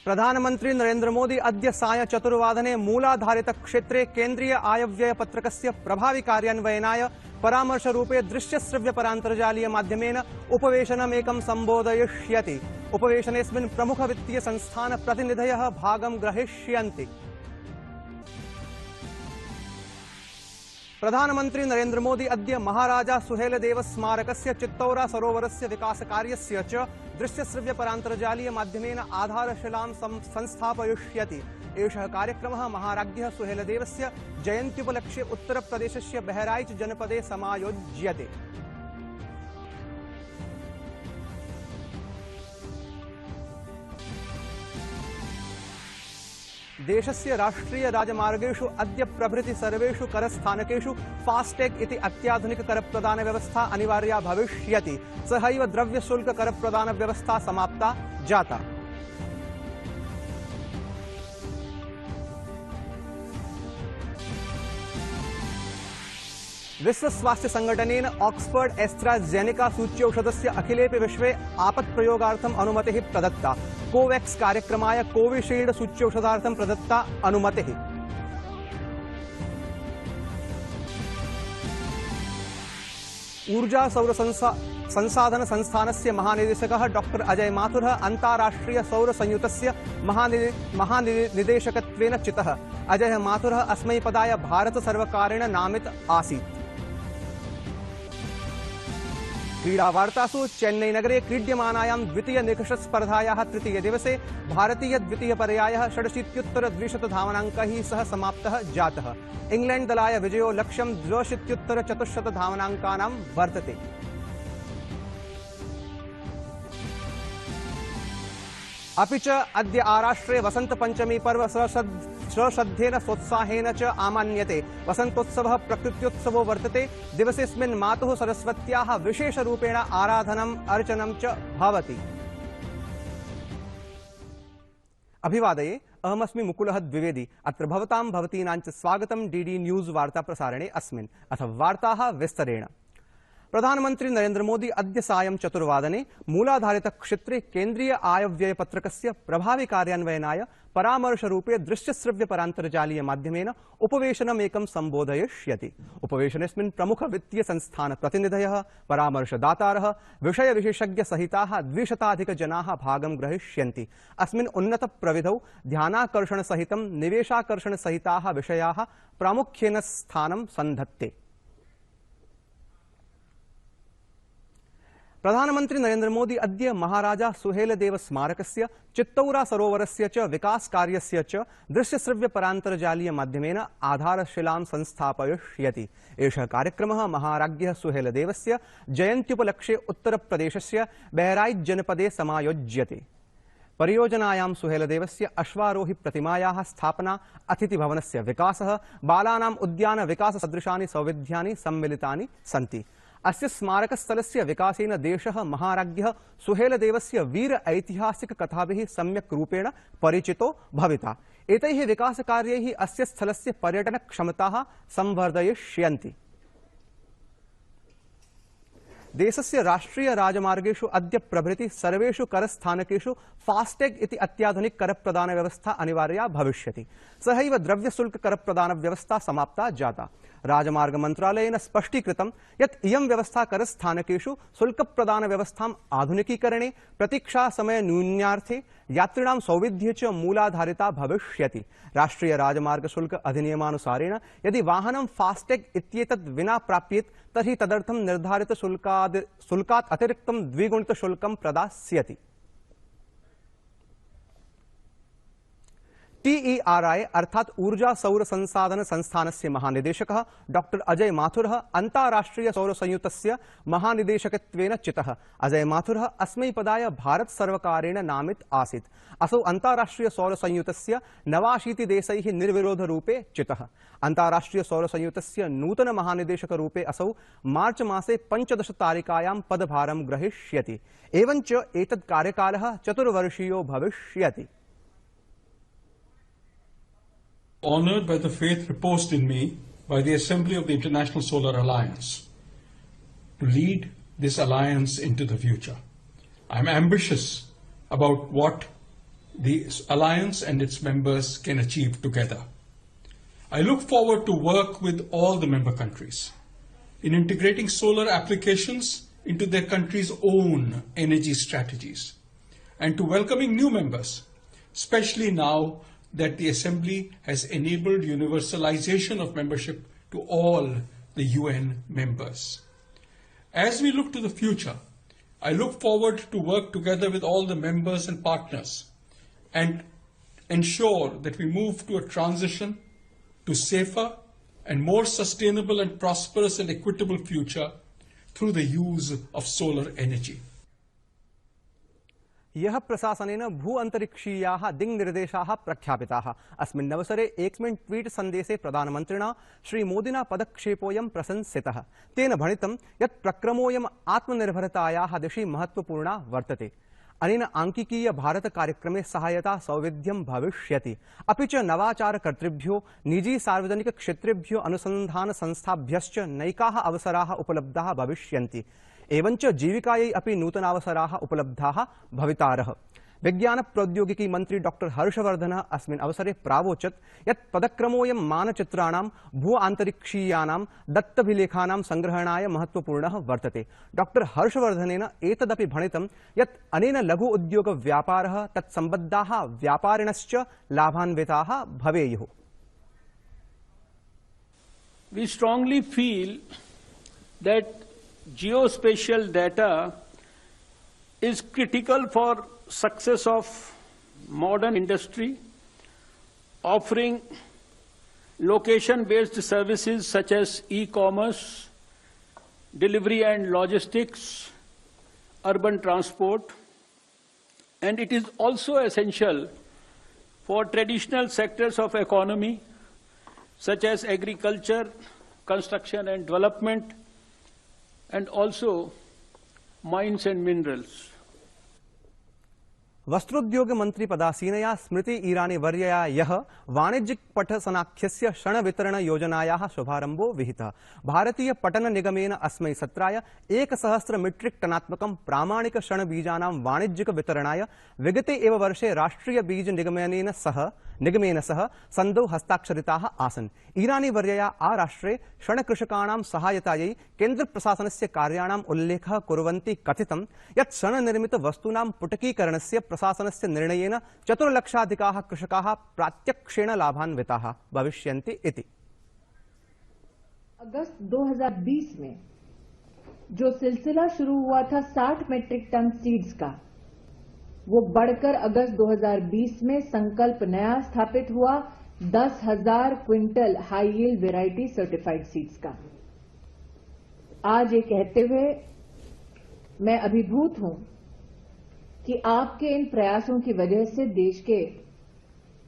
प्रधानमंत्री नरेंद्र मोदी अद्य सायं 4:00 मूलाधारित क्षेत्रे केन्द्रीय आयव्ययपत्रकस्य प्रभावी कार्यान्वयनाय परामर्शरूपे दृश्यश्रव्यपरान्तर्जालीय माध्यमेन उपवेशनमेकं सम्बोधयिष्यति। उपवेशनेऽस्मिन् प्रमुख वित्तीय संस्थान प्रतिनिधयः भागं ग्रहीष्यन्ति। प्रधानमंत्री नरेंद्र मोदी अद्य महाराजा सुहेलदेव स्मारकस्य चित्तौरा सरोवरस्य विकासकार्यस्य च दृश्यश्रव्यपरान्तर्जालीय माध्यमेन आधारशिलां संस्थापयिष्यति। एषः कार्यक्रमः महाराज्ञः सुहेलदेवस्य जयन्त्युपलक्ष्ये उत्तरप्रदेशस्य बहराइच जनपदे समायोज्यते। देशस्य राष्ट्रीय राजमार्गेषु अद्य प्रभृति सर्वेषु करस्थानकेषु फास्टैग इति अत्याधुनिक करप्रदान व्यवस्था अनिवार्या भविष्यति। सहैव द्रव्यशुल्क करप्रदान व्यवस्था समाप्ता जाता। विश्व स्वास्थ्य संगठनेन ऑक्सफर्ड एस्ट्राजेनेका सूच्यौषधस्य अखिलेपि विश्वे आपत्प्रयोगार्थम् अनुमतिः प्रदत्ता। कोवैक्स कार्यक्रमाय कोविशील्ड सूच्यौषधार्थं प्रदत्ता अनुमतिः। ऊर्जा सौर संसाधन संस्थानस्य महानिदेशकः डॉक्टर अजय माथुरः अन्ताराष्ट्रिय सौर संयुतस्य महानिदेशकत्वेन चितः। अजय माथुरः अस्मै पदाय भारत सर्वकारेण नामित आसीत्। क्रीडावार्तासु चेन्नई नगरे क्रीड्यमानायां द्वितीय निकषस्पर्धायाः तृतीय दिवसे भारतीय द्वितीय पर्यायः 67-200 धावनाङ्कैः सह समाप्तः जातः। इंग्लैंड दलाय विजयो लक्ष्यं 62-400 धावनाङ्कानां वर्तते। अपि च अद्य आराष्ट्रे वसंत पंचमी पर्व सश्रद्धेन सोत्साहेन च आमान्यते। वसंतोत्सवः प्रकृत्योत्सवो वर्तते। दिवसेऽस्मिन् मातुः सरस्वत्याः विशेषरूपेण आराधनम् अर्चनं च भवति। अभिवादये, अहमस्मि मुकुलः द्विवेदी। अत्र भवतां भवतीनां च स्वागतं डीडी न्यूज वार्ता प्रसारणे अस्मिन्। अथ वार्ताः विस्तरेण। प्रधानमंत्री नरेंद्र मोदी अद्य सायं 4:00 मूलाधारित क्षेत्रे केन्द्रीय आयव्ययपत्रकस्य प्रभावी कार्यान्वयनाय परामर्शरूपे दृश्यश्रव्यपरान्तर्जालीय माध्यमेन उपवेशनमेकं सम्बोधयिष्यति। उपवेशनेऽस्मिन् प्रमुख वित्तीय संस्थान प्रतिनिधयः, परामर्शदातारः, विषयविशेषज्ञसहिताः 200 भागं ग्रहीष्यन्ति। अस्मिन् उन्नत प्रविधौ ध्यानाकर्षणसहितं निवेशाकर्षणसहिताः विषयाः प्रामुख्येन स्थानं सन्धत्ते। प्रधानमंत्री नरेंद्र मोदी अद्य महाराजा सुहेलदेव स्मारकस्य चित्तौरा सरोवरस्य च विकासकार्यस्य च दृश्यश्रव्यपरान्तर्जालीय माध्यमेन आधारशिलां संस्थापयिष्यति। एषः कार्यक्रमः महाराज्ञः सुहेलदेवस्य जयन्त्युपलक्ष्ये उत्तरप्रदेशस्य बहराइच जनपदे समायोज्यते। परियोजनायां सुहेलदेवस्य अश्वारोहि प्रतिमायाः स्थापना, अतिथिभवनस्य विकासः, बालानाम् उद्यान विकास सदृशानि सौविध्यानि सम्मिलितानि सन्ति। अस्य स्मारकस्थलस्य विकासेन देशः महाराज्ञः सुहेलदेवस्य वीर ऐतिहासिक कथाभिः सम्यक् रूपेण परिचितो भविता। एतैः विकासकार्यैः अस्य स्थलस्य पर्यटन क्षमताः संवर्धयिष्यन्ति। देशस्य राष्ट्रीय राजमार्गेषु अद्य प्रभृति सर्वेषु करस्थानकेषु फास्टैग इति अत्याधुनिक करप्रदान व्यवस्था अनिवार्या भविष्यति। सहैव द्रव्यशुल्क करप्रदान व्यवस्था समाप्ता जाता। राजमार्ग मंत्रालयेन स्पष्टीकृतं यत् इयं व्यवस्था करस्थानकेषु शुल्कप्रदान व्यवस्थाम् आधुनिकीकरणे, प्रतीक्षा समय न्यून्यार्थे, यात्रिणां सौविध्ये च मूलाधारिता भविष्यति। राष्ट्रीय राजमार्ग शुल्क अधिनियमानुसारेण यदि वाहनं फास्टैग इत्येतद् विना प्राप्येत् तर्हि तदर्थं निर्धारित शुल्कात् अतिरिक्तं द्विगुणित शुल्कं प्रदास्यति। TERI अर्थात ऊर्जा सौर संसाधन संस्थानस्य महानिदेशकः डॉक्टर अजय माथुरः अन्ताराष्ट्रिय सौर संयुतस्य महानिदेशकत्वेन चितः। अजय माथुरः अस्मै पदाय भारत सर्वकारेण नामित आसीत्। असौ अन्ताराष्ट्रिय सौर संयुतस्य 89 देशैः निर्विरोधरूपे चितः। अन्ताराष्ट्रिय सौर संयुतस्य नूतन महानिदेशकरूपे असौ मार्च मासे 15 तारिकायां पदभारं ग्रहीष्यति। एवञ्च एतत् कार्यकालः 4 वर्षीयो भविष्यति। Honored by the faith reposed in me by the Assembly of the International Solar Alliance to lead this alliance into the future. I'm ambitious about what the alliance and its members can achieve together. I look forward to work with all the member countries in integrating solar applications into their country's own energy strategies and to welcoming new members, especially now that the Assembly has enabled universalization of membership to all the UN members. As we look to the future, I look forward to work together with all the members and partners and ensure that we move to a transition to safer and more sustainable and prosperous and equitable future through the use of solar energy. यह प्रशासनेन भू अंतरिक्षीयाः दिङ्निर्देशाः प्रख्यापिताः। अस्मिन् अवसरे एकस्मिन् tweet सन्देशे प्रधानमन्त्रिणा श्रीमोदिना पदक्षेपोऽयं प्रशंसितः। तेन भणितं यत् प्रक्रमोऽयम् आत्मनिर्भरतायाः दिशि महत्वपूर्णा वर्तते। अनेन आंकिकीय भारत कार्यक्रमे सहायता सौविध्यं भविष्यति। अपि च नवाचारकर्तृभ्यो निजी सार्वजनिक क्षेत्रेभ्यो अनुसन्धान संस्थाभ्यश्च नैकाः अवसराः उपलब्धाः भविष्यन्ति। एवंच जीविकायै अपि नूतनावसराः उपलब्धाः भवितारः। विज्ञान प्रौद्योगिकी मंत्री डॉक्टर हर्षवर्धनः अस्मिन् अवसरे प्रावोचत् यत् पदक्रमोऽयं मानचित्राणां भू आन्तरिक्षीयानां दत्तभिलेखानां संग्रहणाय महत्वपूर्णः वर्तते। डॉक्टर हर्षवर्धनेन एतदपि भणितं यत् अनेन लघु उद्योग व्यापारः तत्सम्बद्धाः व्यापारिणश्च लाभान्विताः भवेयुः। We strongly feel that geospatial data is critical for success of modern industry, offering location-based services such as e-commerce, delivery and logistics, urban transport, and it is also essential for traditional sectors of economy such as agriculture, construction and development, and also mines and minerals. वस्त्रोद्योग मंत्री पदासीनया स्मृति ईरानी वर्यया यह वाणिज्यिक पटसनाख्यस्य शण वितरण योजनायाः शुभारम्भो विहितः। भारतीय पटन निगमेन अस्मै सत्राय 1000 metric टनात्मकं प्रामाणिक शण बीजानां वाणिज्यिक वितरणाय विगते एव वर्षे राष्ट्रीय बीज निगमेन सह सन्धौ हस्ताक्षरिताः आसन्। ईरानी वर्यया आराष्ट्रे शण कृषकाणां सहायतायै केन्द्र प्रशासनस्य कार्याणाम् उल्लेखः कुर्वन्ती कथितं यत् शण निर्मित वस्तूनां पुटकीकरणस्य प्रशासनस्य निर्णयेन 4 लक्षाधिकाः कृषकाः प्रत्यक्षेण लाभान्विताः भविष्यन्ति इति। अगस्त 2020 में जो सिलसिला शुरू हुआ था 60 मीट्रिक टन सीड्स का, वो बढ़कर अगस्त 2020 में संकल्प नया स्थापित हुआ 10,000 quintal high yield variety certified seeds का। आज ये कहते हुए मैं अभिभूत हूं कि आपके इन प्रयासों की वजह से देश के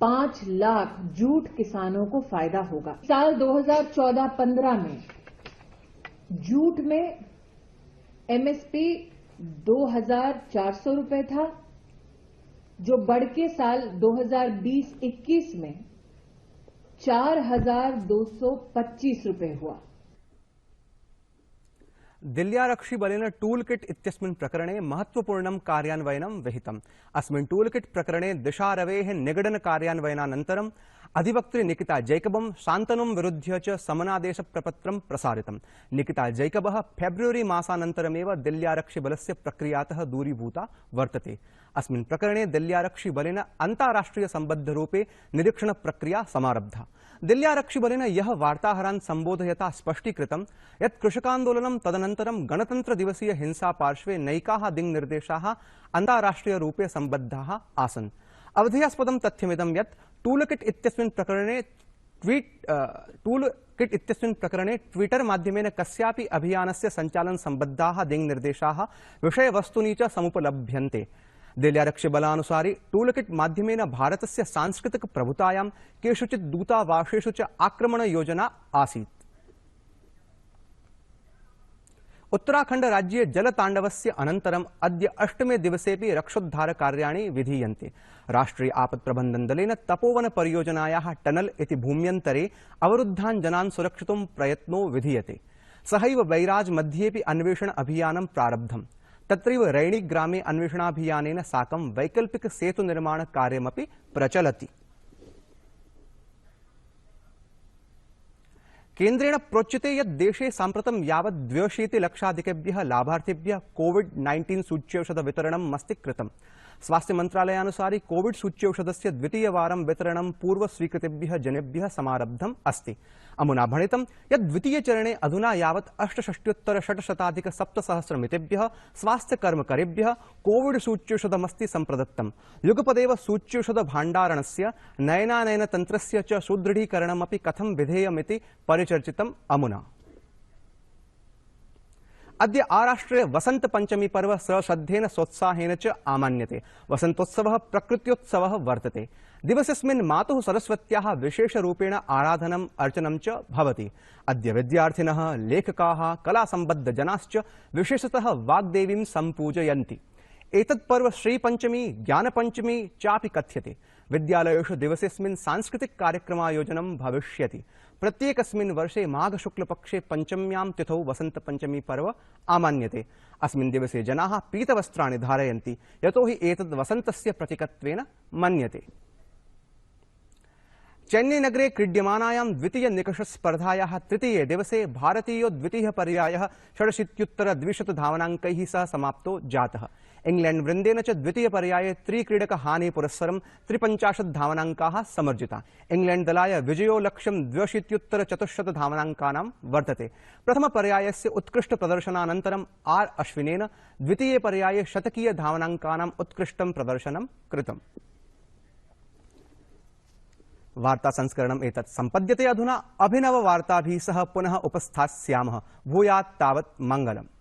5 लाख जूट किसानों को फायदा होगा। साल 2014-15 में जूट में एमएसपी 2,400 रुपए था, जो बढ़ के साल 2020-21 में 4,225 रुपए हुआ। दिल्ल्यारक्षिबलेन टूल किट इत्यस्मिन् प्रकरणे महत्वपूर्णं कार्यान्वयनं विहितम्। अस्मिन् टूल किट प्रकरणे दिशारवेः निगडन कार्यान्वयनानन्तरम् अधिवक्त्री निकिता जैकबं शान्तनुं विरुध्य च समनादेशप्रपत्रं प्रसारितम्। निकिता जैकबः फेब्रुवरी मासानन्तरमेव दिल्ल्यारक्षिबलस्य प्रक्रियातः दूरीभूता वर्तते। अस्मिन् प्रकरणे दिल्ल्यारक्षिबलेन अन्ताराष्ट्रिय सम्बद्धरूपे निरीक्षण प्रक्रिया समारब्धा। दिल्ल्यारक्षिबलेन यह वार्ताहरान् सम्बोधयता स्पष्टीकृतं यत् कृषकान्दोलनं तदनन्तरं गणतन्त्रदिवसीय हिंसा पार्श्वे नैकाः दिङ्निर्देशाः अन्ताराष्ट्रियरूपे सम्बद्धाः आसन्। अवधेयास्पदं तथ्यमिदं यत् टूल किट इत्यस्मिन् प्रकरणे ट्विटर माध्यमेन कस्यापि अभियानस्य सञ्चालन सम्बद्धाः दिङ्निर्देशाः विषयवस्तूनि च समुपलभ्यन्ते। दिल्ल्यारक्षिबलानुसारि टूल किट माध्यमेन भारतस्य सांस्कृतिक प्रभुतायां केषुचित् दूतावासेषु च आक्रमण योजना आसीत्। उत्तराखण्ड राज्ये जलताण्डवस्य अनन्तरम् अद्य 8मे दिवसेपि रक्षोद्धार कार्याणि विधीयन्ते। राष्ट्रीय आपत् प्रबन्धन दलेन तपोवन परियोजनायाः टनल इति भूम्यन्तरे अवरुद्धान् जनान् सुरक्षितुं प्रयत्नो विधीयते। सहैव बैराज मध्येपि अन्वेषण अभियानं प्रारब्धम्। तत्रैव रैणी ग्रामे अन्वेषणाभियानेन साकं वैकल्पिक सेतु निर्माण कार्यमपि प्रचलति। केन्द्रेण प्रोच्यते यत् देशे साम्प्रतं यावत् 82 लाभार्थिभ्यः कोविड-19 सूच्यौषधवितरणम् अस्ति कृतम्। स्वास्थ्य मंत्रालयानुसारि कोविड सूच्यौषधस्य द्वितीयवारं वितरणं पूर्वस्वीकृतेभ्यः जनेभ्यः समारब्धम् अस्ति। अमुना भणितं यत् द्वितीयचरणे अधुना यावत् 68,600,700 स्वास्थ्यकर्मकरेभ्यः कोविड सूच्यौषधमस्ति सम्प्रदत्तम्। युगपदेव सूच्यौषधभाण्डारणस्य नयनानयनतन्त्रस्य च सुदृढीकरणमपि कथं विधेयमिति परिचर्चितम् अमुना। अद्य आराष्ट्रे वसंत पंचमी पर्व सश्रद्धेन सोत्साहेन च आमान्यते। वसन्तोत्सवः प्रकृत्योत्सवः वर्तते। दिवसेऽस्मिन् मातुः सरस्वत्याः विशेषरूपेण आराधनम् अर्चनं च भवति। अद्य विद्यार्थिनः, लेखकाः, कलासम्बद्धजनाश्च विशेषतः वाग्देवीं सम्पूजयन्ति। एतत् पर्व श्रीपञ्चमी, ज्ञानपञ्चमी चापि कथ्यते। विद्यालयेषु दिवसेऽस्मिन् सांस्कृतिक कार्यक्रमायोजनं भविष्यति। प्रत्येकस्मिन् वर्षे माघशुक्लपक्षे पंचम्यां तिथौ वसन्तपञ्चमी पर्व आमान्यते। अस्मिन् दिवसे जनाः पीतवस्त्राणि धारयन्ति, यतोहि एतद् वसन्तस्य प्रतीकत्वेन मन्यते। चेन्नईनगरे क्रीड्यमानायां द्वितीयनिकषस्पर्धायाः तृतीये दिवसे भारतीयो द्वितीयपर्यायः 86 धावनाङ्कैः सह समाप्तो जातः। इंग्लैंड वृन्देन च द्वितीयपर्याये त्रिक्रीडकहानि पुरस्सरं 53 धावनाङ्काः समर्जिता। इंग्लैंड दलाय विजयो लक्ष्यं 82 धावनाङ्कानां वर्तते। प्रथमपर्यायस्य उत्कृष्ट प्रदर्शनानन्तरं आर अश्विनेन द्वितीये पर्याये शतकीय धावनाङ्कानाम् उत्कृष्टं प्रदर्शनं कृतम्। वार्ता संस्करणम् एतत् सम्पद्यते। अधुना अभिनव वार्ताभिः सह पुनः उपस्थास्यामः। भूयात् तावत् मङ्गलम्।